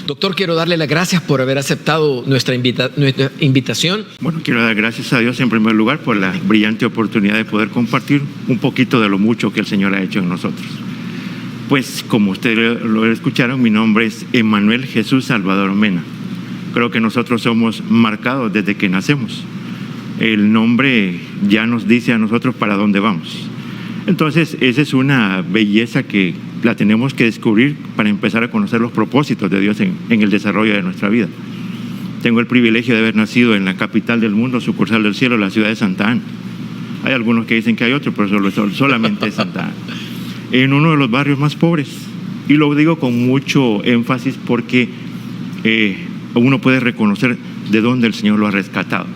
Doctor, quiero darle las gracias por haber aceptado nuestra invitación. Bueno, quiero dar gracias a Dios en primer lugar por la brillante oportunidad de poder compartir un poquito de lo mucho que el Señor ha hecho en nosotros. Pues, como ustedes lo escucharon, mi nombre es Emanuel Jesús Salvador Mena. Creo que nosotros somos marcados desde que nacemos. El nombre ya nos dice a nosotros para dónde vamos. Entonces, esa es una belleza que la tenemos que descubrir para empezar a conocer los propósitos de Dios en el desarrollo de nuestra vida. Tengo el privilegio de haber nacido en la capital del mundo, sucursal del cielo, la ciudad de Santa Ana. Hay algunos que dicen que hay otros, pero solamente Santa Ana. En uno de los barrios más pobres. Y lo digo con mucho énfasis porque uno puede reconocer de dónde el Señor lo ha rescatado.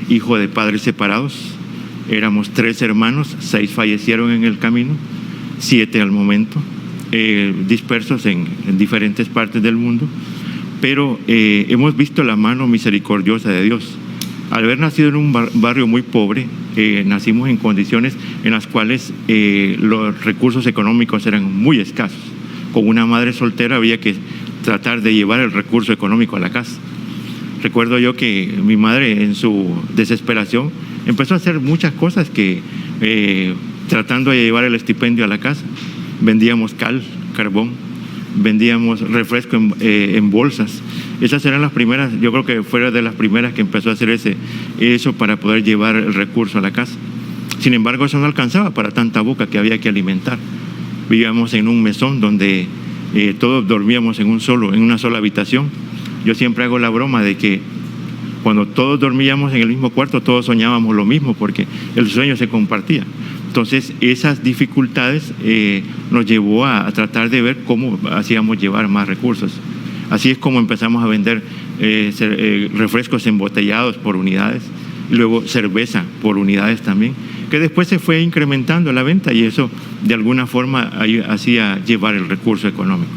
Hijo de padres separados, éramos 3 hermanos, 6 fallecieron en el camino, 7 al momento, dispersos en diferentes partes del mundo, pero hemos visto la mano misericordiosa de Dios. Al haber nacido en un barrio muy pobre, nacimos en condiciones en las cuales los recursos económicos eran muy escasos. Con una madre soltera había que tratar de llevar el recurso económico a la casa. Recuerdo yo que mi madre, en su desesperación, empezó a hacer muchas cosas que tratando de llevar el estipendio a la casa. Vendíamos cal, carbón, vendíamos refresco en bolsas. Esas eran las primeras, yo creo que fuera de las primeras que empezó a hacer eso para poder llevar el recurso a la casa. Sin embargo, eso no alcanzaba para tanta boca que había que alimentar. Vivíamos en un mesón donde todos dormíamos en una sola habitación. Yo siempre hago la broma de que cuando todos dormíamos en el mismo cuarto, todos soñábamos lo mismo porque el sueño se compartía. Entonces, esas dificultades nos llevó a tratar de ver cómo hacíamos llevar más recursos. Así es como empezamos a vender refrescos embotellados por unidades, luego cerveza por unidades también, que después se fue incrementando la venta y eso de alguna forma hacía llevar el recurso económico.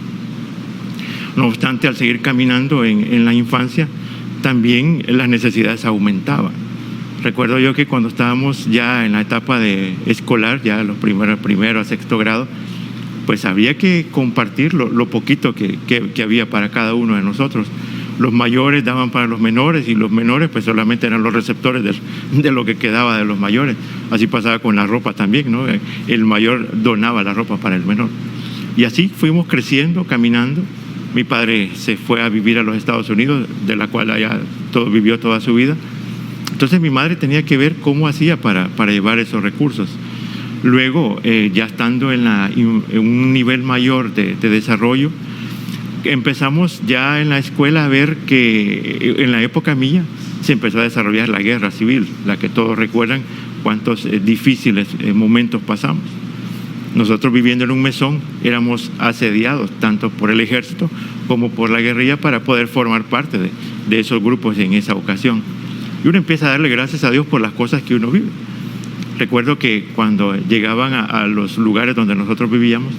No obstante, al seguir caminando en la infancia, también las necesidades aumentaban. Recuerdo yo que cuando estábamos ya en la etapa de escolar, ya los primero a 6º grado, pues había que compartir lo poquito que había para cada uno de nosotros. Los mayores daban para los menores y los menores pues solamente eran los receptores de lo que quedaba de los mayores. Así pasaba con la ropa también, ¿no? El mayor donaba la ropa para el menor. Y así fuimos creciendo, caminando. Mi padre se fue a vivir a los Estados Unidos, de la cual allá vivió toda su vida. Entonces mi madre tenía que ver cómo hacía para llevar esos recursos. Luego, ya estando en un nivel mayor de desarrollo, empezamos ya en la escuela a ver que en la época mía se empezó a desarrollar la guerra civil, la que todos recuerdan cuántos difíciles momentos pasamos. Nosotros, viviendo en un mesón, éramos asediados tanto por el ejército como por la guerrilla para poder formar parte de esos grupos en esa ocasión. Y uno empieza a darle gracias a Dios por las cosas que uno vive. Recuerdo que cuando llegaban a los lugares donde nosotros vivíamos,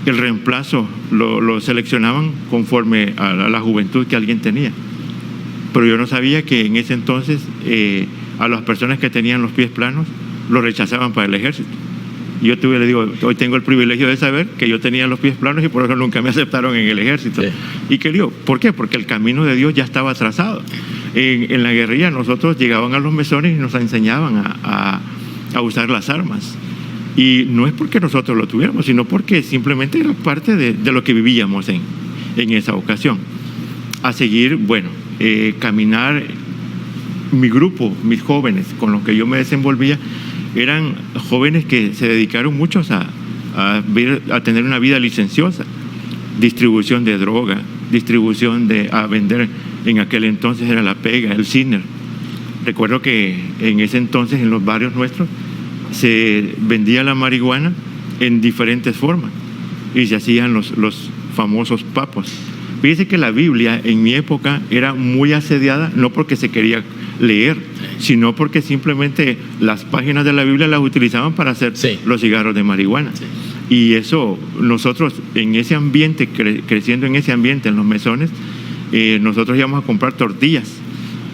el reemplazo lo seleccionaban conforme a la juventud que alguien tenía. Pero yo no sabía que en ese entonces a las personas que tenían los pies planos los rechazaban para el ejército. Y yo le digo, hoy tengo el privilegio de saber que yo tenía los pies planos y por eso nunca me aceptaron en el ejército. Sí. ¿Y qué digo? ¿Por qué? Porque el camino de Dios ya estaba trazado. En la guerrilla nosotros llegaban a los mesones y nos enseñaban a usar las armas. Y no es porque nosotros lo tuviéramos, sino porque simplemente era parte de lo que vivíamos en esa ocasión. A seguir, caminar, mi grupo, mis jóvenes con los que yo me desenvolvía, eran jóvenes que se dedicaron muchos a tener una vida licenciosa, distribución de droga, a vender, en aquel entonces era la pega, el ciner. Recuerdo que en ese entonces en los barrios nuestros se vendía la marihuana en diferentes formas y se hacían los famosos papos. Fíjese que la Biblia en mi época era muy asediada, no porque se quería leer, sino porque simplemente las páginas de la Biblia las utilizaban para hacer los cigarros de marihuana. Sí. Y eso, nosotros en ese ambiente, creciendo en ese ambiente, en los mesones, nosotros íbamos a comprar tortillas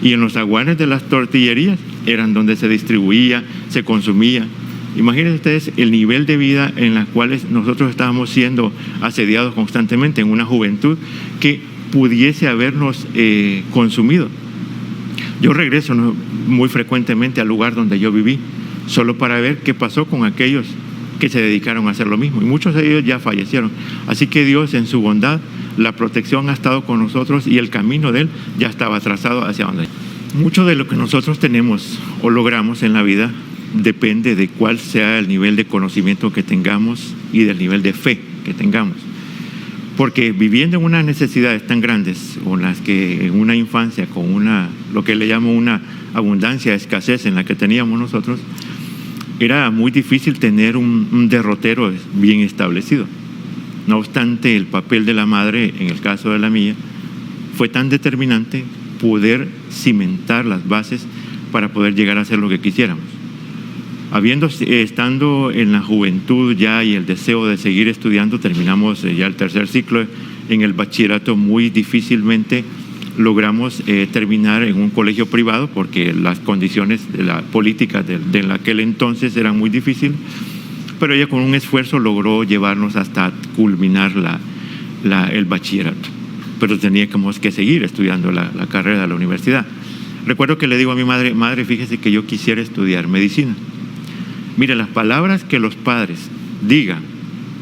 y en los aguanes de las tortillerías eran donde se distribuía, se consumía. Imagínense ustedes el nivel de vida en el cual nosotros estábamos siendo asediados constantemente en una juventud que pudiese habernos consumido. Yo regreso muy frecuentemente al lugar donde yo viví, solo para ver qué pasó con aquellos que se dedicaron a hacer lo mismo. Y muchos de ellos ya fallecieron. Así que Dios, en su bondad, la protección ha estado con nosotros y el camino de Él ya estaba trazado hacia donde. Mucho de lo que nosotros tenemos o logramos en la vida depende de cuál sea el nivel de conocimiento que tengamos y del nivel de fe que tengamos. Porque viviendo en unas necesidades tan grandes, o las que en una infancia, con lo que le llamo una abundancia, escasez en la que teníamos nosotros, era muy difícil tener un derrotero bien establecido. No obstante, el papel de la madre, en el caso de la mía, fue tan determinante poder cimentar las bases para poder llegar a hacer lo que quisiéramos. Estando en la juventud ya y el deseo de seguir estudiando, terminamos ya el tercer ciclo en el bachillerato. Muy difícilmente logramos terminar en un colegio privado porque las condiciones de la política de aquel entonces eran muy difíciles, pero ella con un esfuerzo logró llevarnos hasta culminar el bachillerato. Pero teníamos que seguir estudiando la carrera de la universidad. Recuerdo que le digo a mi madre: madre, fíjese que yo quisiera estudiar medicina. Mire, las palabras que los padres digan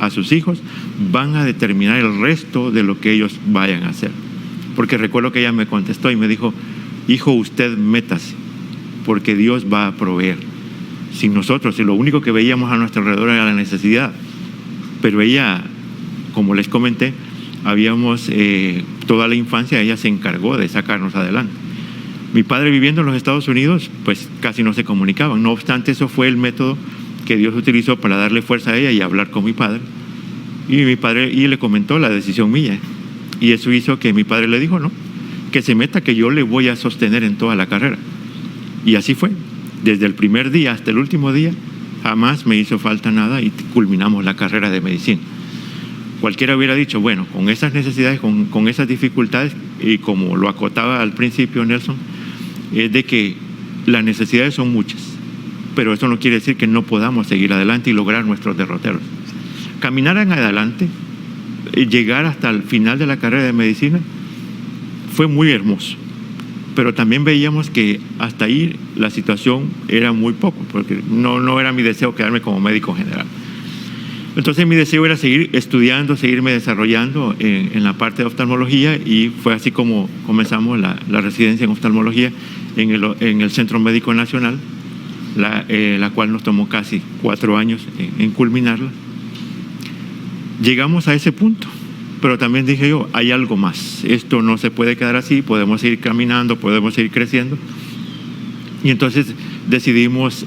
a sus hijos van a determinar el resto de lo que ellos vayan a hacer. Porque recuerdo que ella me contestó y me dijo: hijo, usted métase, porque Dios va a proveer. Sin nosotros, y lo único que veíamos a nuestro alrededor era la necesidad. Pero ella, como les comenté, toda la infancia ella se encargó de sacarnos adelante. Mi padre, viviendo en los Estados Unidos, pues casi no se comunicaban. No obstante, eso fue el método que Dios utilizó para darle fuerza a ella y hablar con mi padre. Y le comentó la decisión mía. Y eso hizo que mi padre le dijo: no, que se meta, que yo le voy a sostener en toda la carrera. Y así fue. Desde el primer día hasta el último día, jamás me hizo falta nada y culminamos la carrera de medicina. Cualquiera hubiera dicho: bueno, con esas necesidades, con esas dificultades, y como lo acotaba al principio Nelson, es de que las necesidades son muchas, pero eso no quiere decir que no podamos seguir adelante y lograr nuestros derroteros. Caminar en adelante, llegar hasta el final de la carrera de medicina, fue muy hermoso, pero también veíamos que hasta ahí la situación era muy poco, porque no era mi deseo quedarme como médico general. Entonces mi deseo era seguir estudiando, seguirme desarrollando en la parte de oftalmología, y fue así como comenzamos la residencia en oftalmología en el Centro Médico Nacional, la cual nos tomó casi 4 años en culminarla. Llegamos a ese punto, pero también dije yo: hay algo más, esto no se puede quedar así, podemos seguir caminando, podemos seguir creciendo. Y entonces decidimos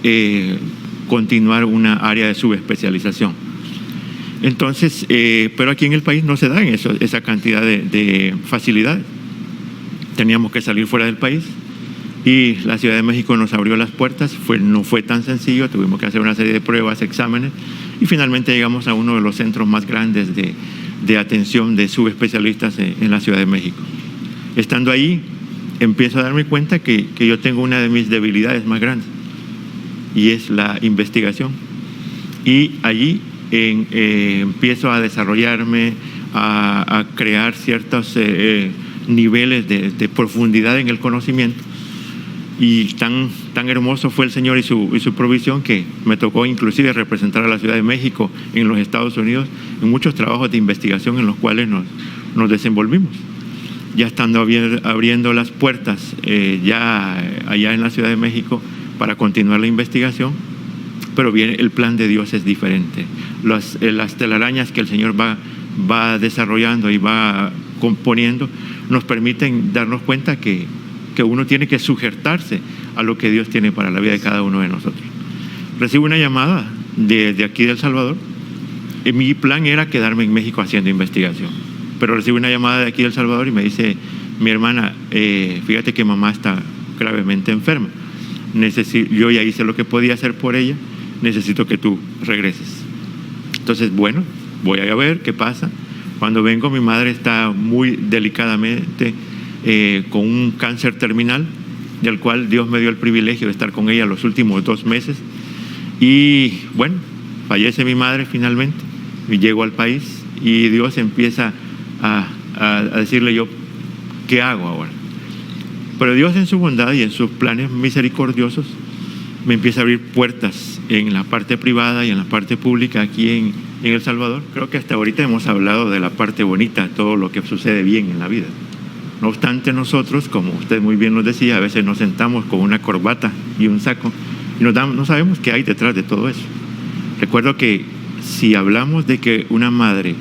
continuar una área de subespecialización. Entonces, pero aquí en el país no se dan esa cantidad de facilidades. Teníamos que salir fuera del país y la Ciudad de México nos abrió las puertas. No fue tan sencillo, tuvimos que hacer una serie de pruebas, exámenes, y finalmente llegamos a uno de los centros más grandes de atención de subespecialistas en la Ciudad de México. Estando ahí, empiezo a darme cuenta que yo tengo una de mis debilidades más grandes, y es la investigación. Y allí empiezo a desarrollarme, a crear ciertos niveles de profundidad en el conocimiento, y tan hermoso fue el Señor y su provisión, que me tocó inclusive representar a la Ciudad de México en los Estados Unidos en muchos trabajos de investigación en los cuales nos desenvolvimos. Ya estando abriendo las puertas ya allá en la Ciudad de México para continuar la investigación, pero bien, el plan de Dios es diferente. Las telarañas que el Señor va desarrollando y va componiendo nos permiten darnos cuenta que uno tiene que sujetarse a lo que Dios tiene para la vida de cada uno de nosotros. Recibo una llamada de aquí de El Salvador. Mi plan era quedarme en México haciendo investigación, pero recibo una llamada de aquí de El Salvador y me dice: mi hermana, fíjate que mamá está gravemente enferma. Yo ya hice lo que podía hacer por ella, necesito que tú regreses. Entonces, bueno, voy a ver qué pasa. Cuando vengo, mi madre está muy delicadamente con un cáncer terminal, del cual Dios me dio el privilegio de estar con ella los últimos 2 meses. Y bueno, fallece mi madre finalmente, y llego al país y Dios empieza a decirle yo, ¿qué hago ahora? Pero Dios en su bondad y en sus planes misericordiosos me empieza a abrir puertas en la parte privada y en la parte pública aquí en El Salvador. Creo que hasta ahorita hemos hablado de la parte bonita, todo lo que sucede bien en la vida. No obstante, nosotros, como usted muy bien nos decía, a veces nos sentamos con una corbata y un saco y no sabemos qué hay detrás de todo eso. Recuerdo que si hablamos de que una madre,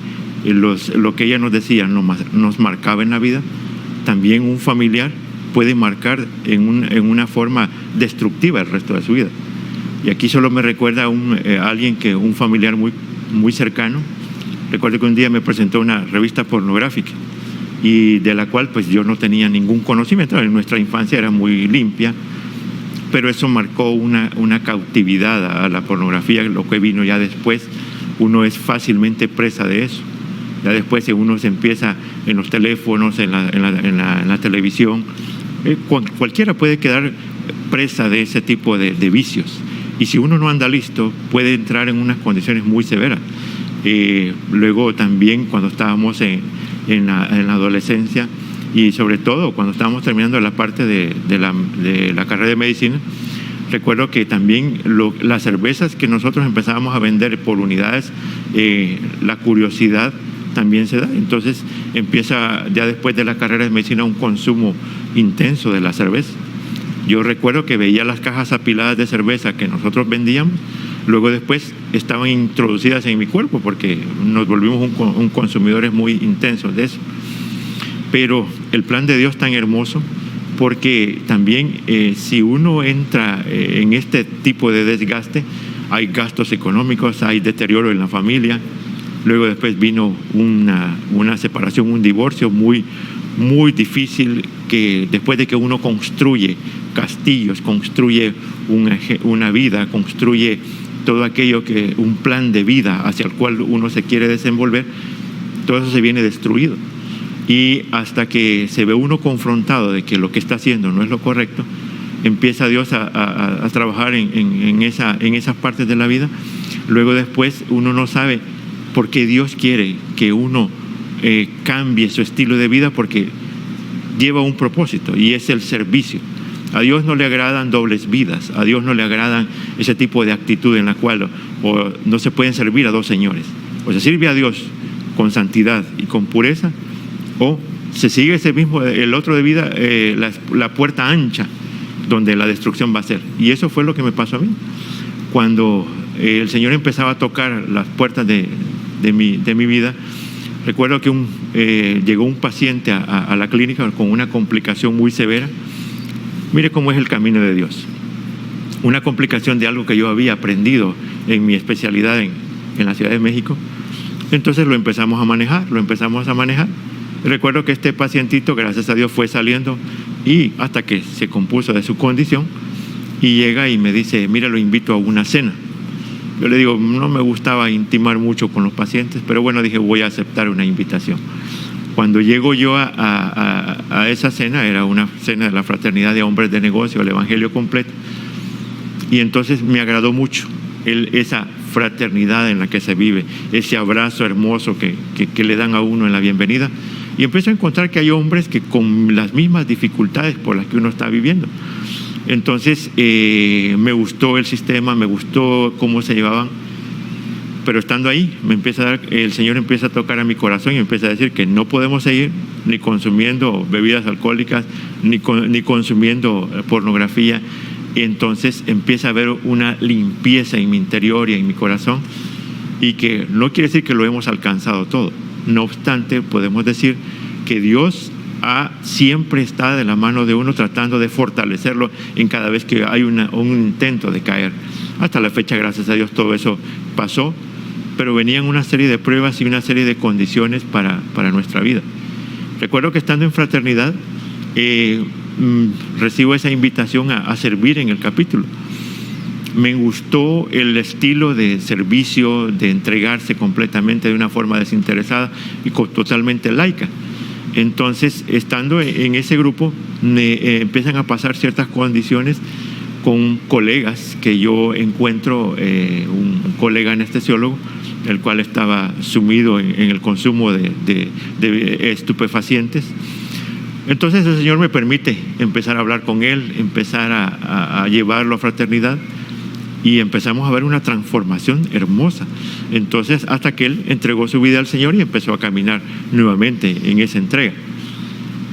lo que ella nos decía, nos marcaba en la vida, también un familiar puede marcar en una forma destructiva el resto de su vida. Y aquí solo me recuerda a alguien un familiar muy cercano. Recuerdo que un día me presentó una revista pornográfica y de la cual pues yo no tenía ningún conocimiento. En nuestra infancia era muy limpia, pero eso marcó una cautividad a la pornografía. Lo que vino ya después, uno es fácilmente presa de eso. Ya después uno se empieza en los teléfonos, en la televisión. Cualquiera puede quedar presa de ese tipo de vicios. Y si uno no anda listo, puede entrar en unas condiciones muy severas. Luego también cuando estábamos en la adolescencia y sobre todo cuando estábamos terminando la parte de la carrera de medicina, recuerdo que también las cervezas que nosotros empezábamos a vender por unidades, la curiosidad también se da. Entonces empieza ya después de la carrera de medicina un consumo intenso de la cerveza. Yo recuerdo que veía las cajas apiladas de cerveza que nosotros vendíamos, luego después estaban introducidas en mi cuerpo porque nos volvimos un consumidores muy intensos de eso. Pero el plan de Dios tan hermoso, porque también si uno entra en este tipo de desgaste, hay gastos económicos, hay deterioro en la familia. Luego después vino una separación, un divorcio muy difícil, que después de que uno construye castillos, construye una vida, construye todo aquello un plan de vida hacia el cual uno se quiere desenvolver, todo eso se viene destruido. Y hasta que se ve uno confrontado de que lo que está haciendo no es lo correcto, empieza Dios a trabajar en esas partes de la vida. Luego después uno no sabe por qué Dios quiere que uno cambie su estilo de vida, porque lleva un propósito y es el servicio. A Dios no le agradan dobles vidas, a Dios no le agradan ese tipo de actitud en la cual no se pueden servir a dos señores. O se sirve a Dios con santidad y con pureza, o se sigue el otro de vida, la puerta ancha donde la destrucción va a ser. Y eso fue lo que me pasó a mí. Cuando el Señor empezaba a tocar las puertas de mi vida, recuerdo que llegó un paciente a la clínica con una complicación muy severa. Mire cómo es el camino de Dios. Una complicación de algo que yo había aprendido en mi especialidad en la Ciudad de México. Entonces lo empezamos a manejar. Recuerdo que este pacientito, gracias a Dios, fue saliendo y hasta que se compuso de su condición, y llega y me dice, mira, lo invito a una cena. Yo le digo, no me gustaba intimar mucho con los pacientes, pero bueno, dije, voy a aceptar una invitación. Cuando llego yo a esa cena, era una cena de la Fraternidad de Hombres de Negocio, el Evangelio Completo, y entonces me agradó mucho esa fraternidad en la que se vive, ese abrazo hermoso que le dan a uno en la bienvenida, y empiezo a encontrar que hay hombres que con las mismas dificultades por las que uno está viviendo. Entonces me gustó el sistema, me gustó cómo se llevaban, pero estando ahí el Señor empieza a tocar a mi corazón y empieza a decir que no podemos seguir ni consumiendo bebidas alcohólicas, ni consumiendo pornografía. Y entonces empieza a haber una limpieza en mi interior y en mi corazón, y que no quiere decir que lo hemos alcanzado todo. No obstante, podemos decir que Dios siempre está de la mano de uno, tratando de fortalecerlo en cada vez que hay un intento de caer. Hasta la fecha, gracias a Dios, todo eso pasó, pero venían una serie de pruebas y una serie de condiciones para nuestra vida. Recuerdo que estando en fraternidad, recibo esa invitación a servir en el capítulo. Me gustó el estilo de servicio, de entregarse completamente de una forma desinteresada y totalmente laica. Entonces, estando en ese grupo, me empiezan a pasar ciertas condiciones con colegas que yo encuentro, un colega anestesiólogo, el cual estaba sumido en el consumo de estupefacientes. Entonces el Señor me permite empezar a hablar con él, empezar a llevarlo a fraternidad, y empezamos a ver una transformación hermosa. Entonces, hasta que él entregó su vida al Señor y empezó a caminar nuevamente en esa entrega.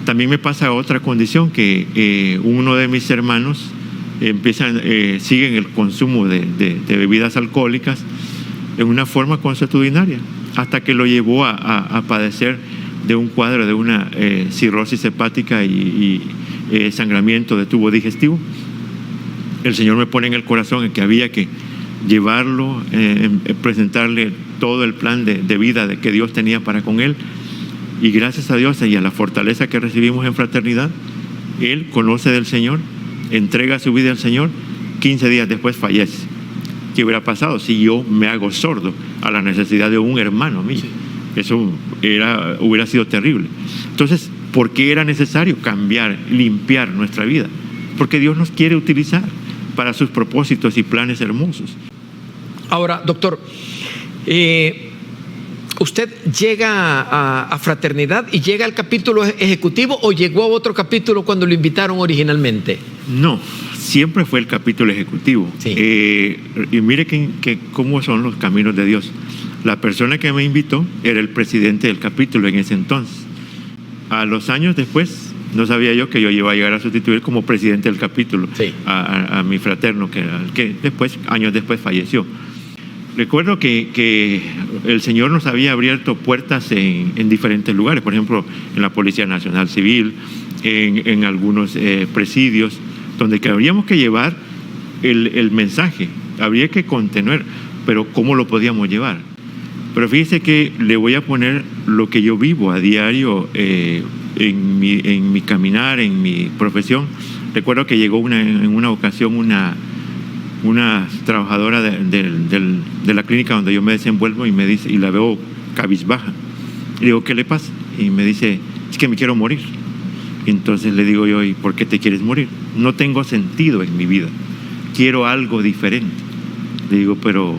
También me pasa otra condición, que uno de mis hermanos siguen el consumo de bebidas alcohólicas en una forma consuetudinaria, hasta que lo llevó a padecer de un cuadro de una cirrosis hepática y sangramiento de tubo digestivo. El Señor me pone en el corazón en que había que llevarlo, presentarle todo el plan de vida que Dios tenía para con él. Y gracias a Dios y a la fortaleza que recibimos en fraternidad, él conoce del Señor, entrega su vida al Señor, 15 días después fallece. ¿Qué hubiera pasado si yo me hago sordo a la necesidad de un hermano mío? Eso hubiera sido terrible. Entonces, ¿por qué era necesario cambiar, limpiar nuestra vida? Porque Dios nos quiere utilizar para sus propósitos y planes hermosos. Ahora, doctor, ¿usted llega a fraternidad y llega al capítulo ejecutivo o llegó a otro capítulo cuando lo invitaron originalmente? No, siempre fue el capítulo ejecutivo. Sí. Y mire cómo son los caminos de Dios. La persona que me invitó era el presidente del capítulo en ese entonces. A los años después, no sabía yo que yo iba a llegar a sustituir como presidente del capítulo, sí, a mi fraterno, que años después falleció. Recuerdo que el Señor nos había abierto puertas en diferentes lugares, por ejemplo, en la Policía Nacional Civil, en algunos presidios, donde habríamos que llevar el mensaje, habría que contener, pero ¿cómo lo podíamos llevar? Pero fíjese que le voy a poner lo que yo vivo a diario en mi caminar, en mi profesión. Recuerdo que llegó en una ocasión una trabajadora de la clínica donde yo me desenvuelvo y me dice, y la veo cabizbaja. Y digo, ¿qué le pasa? Y me dice, es que me quiero morir. Y entonces le digo yo, ¿y por qué te quieres morir? No tengo sentido en mi vida, quiero algo diferente. Le digo, pero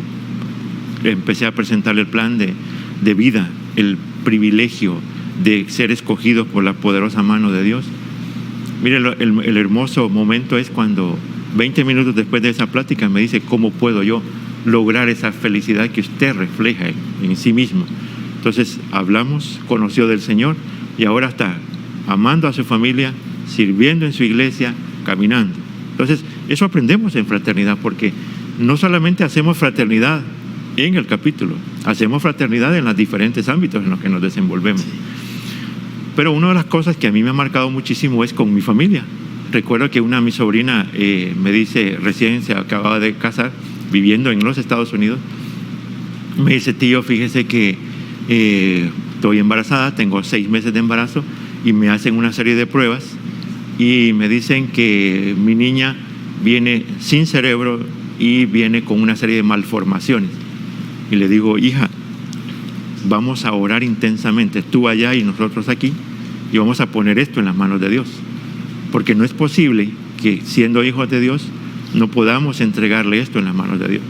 empecé a presentarle el plan de vida, el privilegio de ser escogidos por la poderosa mano de Dios. Mire, el hermoso momento es cuando 20 minutos después de esa plática me dice, ¿cómo puedo yo lograr esa felicidad que usted refleja en sí mismo? Entonces hablamos, conoció del Señor y ahora está amando a su familia, sirviendo en su iglesia, caminando. Entonces eso aprendemos en fraternidad, porque no solamente hacemos fraternidad en el capítulo, hacemos fraternidad en los diferentes ámbitos en los que nos desenvolvemos. Pero una de las cosas que a mí me ha marcado muchísimo es con mi familia. Recuerdo que mi sobrina me dice, recién se acababa de casar, viviendo en los Estados Unidos, me dice, tío, fíjese que estoy embarazada, tengo 6 meses de embarazo, y me hacen una serie de pruebas y me dicen que mi niña viene sin cerebro y viene con una serie de malformaciones. Y le digo, hija, vamos a orar intensamente, tú allá y nosotros aquí, y vamos a poner esto en las manos de Dios, porque no es posible que, siendo hijos de Dios, no podamos entregarle esto en las manos de Dios.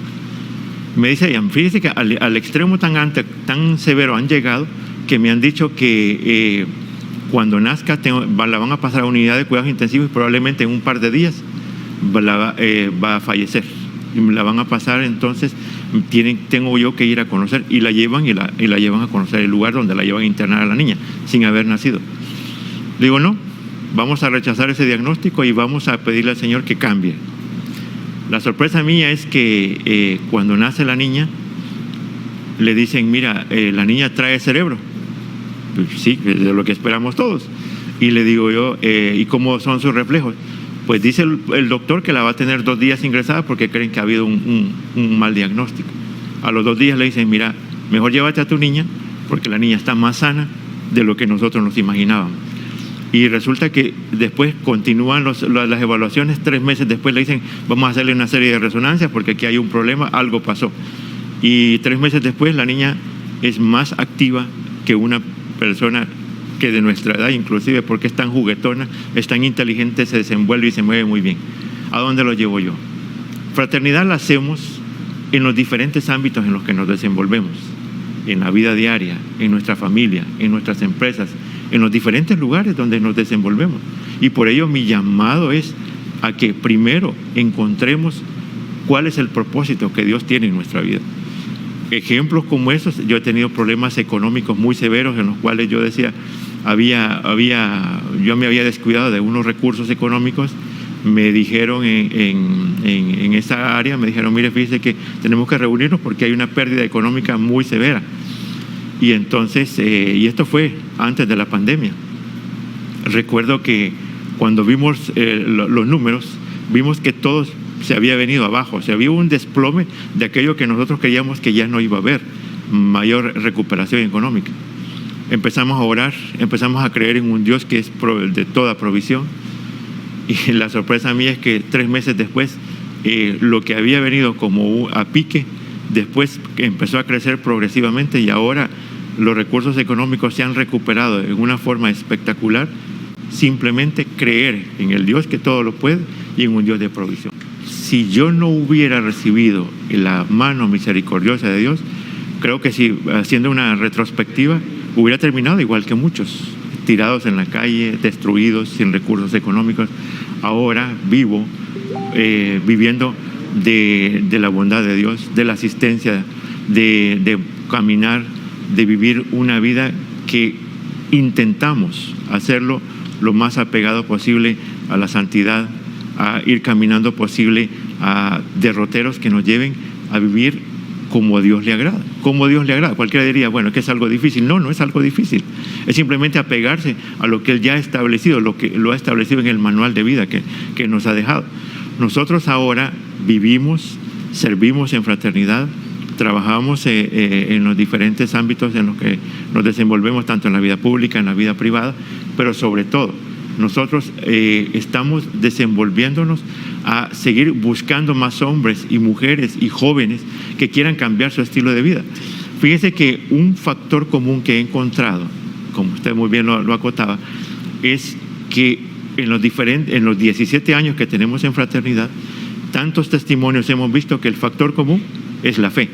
Me dice, fíjese que al extremo tan severo han llegado, que me han dicho que cuando nazca la van a pasar a unidad de cuidados intensivos y probablemente en un par de días va a fallecer. Y me la van a pasar, entonces tengo yo que ir a conocer, y la llevan y la llevan a conocer el lugar donde la llevan a internar a la niña sin haber nacido. Le digo, no, vamos a rechazar ese diagnóstico y vamos a pedirle al Señor que cambie. La sorpresa mía es que cuando nace la niña le dicen, mira, la niña trae cerebro. Pues sí, es de lo que esperamos todos. Y le digo yo, ¿y cómo son sus reflejos? Pues dice el doctor que la va a tener 2 días ingresada porque creen que ha habido un mal diagnóstico. A los 2 días le dicen, mira, mejor llévate a tu niña porque la niña está más sana de lo que nosotros nos imaginábamos. Y resulta que después continúan las evaluaciones. 3 meses después le dicen, vamos a hacerle una serie de resonancias porque aquí hay un problema, algo pasó. Y 3 meses después la niña es más activa que una persona que de nuestra edad, inclusive porque es tan juguetona, es tan inteligente, se desenvuelve y se mueve muy bien. ¿A dónde lo llevo yo? Fraternidad la hacemos en los diferentes ámbitos en los que nos desenvolvemos, en la vida diaria, en nuestra familia, en nuestras empresas, en los diferentes lugares donde nos desenvolvemos. Y por ello mi llamado es a que primero encontremos cuál es el propósito que Dios tiene en nuestra vida. Ejemplos como esos, yo he tenido problemas económicos muy severos en los cuales yo decía, yo me había descuidado de unos recursos económicos. Me dijeron en esa área, me dijeron, mire, fíjese que tenemos que reunirnos porque hay una pérdida económica muy severa. Y entonces, y esto fue antes de la pandemia. Recuerdo que cuando vimos los números, vimos que todo se había venido abajo. O sea, había un desplome de aquello que nosotros creíamos que ya no iba a haber mayor recuperación económica. Empezamos a orar, empezamos a creer en un Dios que es de toda provisión. Y la sorpresa mía es que 3 meses después, lo que había venido como a pique, después empezó a crecer progresivamente y ahora los recursos económicos se han recuperado en una forma espectacular. Simplemente creer en el Dios que todo lo puede y en un Dios de provisión. Si yo no hubiera recibido la mano misericordiosa de Dios, creo que si haciendo una retrospectiva hubiera terminado igual que muchos, tirados en la calle, destruidos, sin recursos económicos. Ahora vivo viviendo de la bondad de Dios, de la asistencia, de caminar, de vivir una vida que intentamos hacerlo lo más apegado posible a la santidad, a ir caminando posible a derroteros que nos lleven a vivir como a Dios le agrada. Como a Dios le agrada. Cualquiera diría, bueno, que es algo difícil. No, no es algo difícil. Es simplemente apegarse a lo que Él ya ha establecido, lo que lo ha establecido en el manual de vida que nos ha dejado. Nosotros ahora vivimos, servimos en fraternidad, trabajamos en los diferentes ámbitos en los que nos desenvolvemos, tanto en la vida pública, en la vida privada, pero sobre todo, nosotros estamos desenvolviéndonos a seguir buscando más hombres y mujeres y jóvenes que quieran cambiar su estilo de vida. Fíjese que un factor común que he encontrado, como usted muy bien lo acotaba, es que en los 17 años que tenemos en fraternidad, tantos testimonios hemos visto que el factor común es la fe.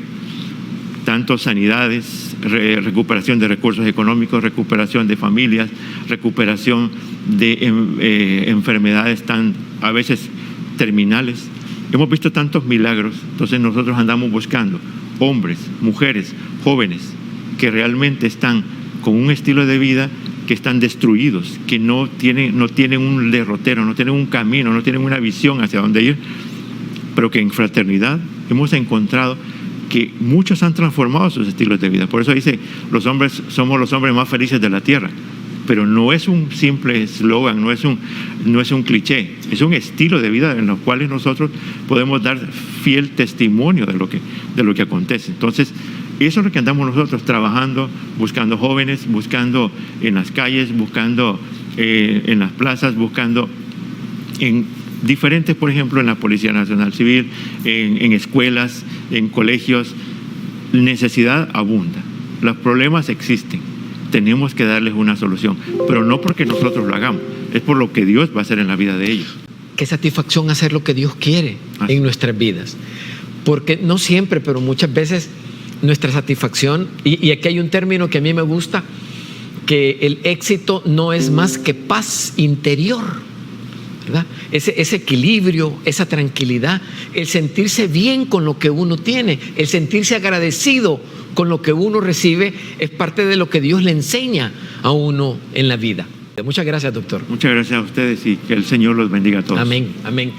Tanto sanidades, recuperación de recursos económicos, recuperación de familias, recuperación de enfermedades tan a veces terminales. Hemos visto tantos milagros, entonces nosotros andamos buscando hombres, mujeres, jóvenes que realmente están con un estilo de vida que están destruidos, que no tienen un derrotero, no tienen un camino, no tienen una visión hacia dónde ir, pero que en fraternidad hemos encontrado que muchos han transformado sus estilos de vida. Por eso dice, los hombres somos los hombres más felices de la tierra. Pero no es un simple eslogan, no es un cliché, es un estilo de vida en los cuales nosotros podemos dar fiel testimonio de lo que acontece. Entonces, eso es lo que andamos nosotros trabajando, buscando jóvenes, buscando en las calles, buscando en las plazas, buscando en diferentes, por ejemplo, en la Policía Nacional Civil, en escuelas, en colegios. Necesidad abunda, los problemas existen. Tenemos que darles una solución, pero no porque nosotros lo hagamos, es por lo que Dios va a hacer en la vida de ellos. Qué satisfacción hacer lo que Dios quiere en nuestras vidas, porque no siempre, pero muchas veces nuestra satisfacción, y aquí hay un término que a mí me gusta, que el éxito no es más que paz interior, ¿verdad? Ese equilibrio, esa tranquilidad, el sentirse bien con lo que uno tiene, el sentirse agradecido con lo que uno recibe, es parte de lo que Dios le enseña a uno en la vida. Muchas gracias, doctor. Muchas gracias a ustedes y que el Señor los bendiga a todos. Amén, amén.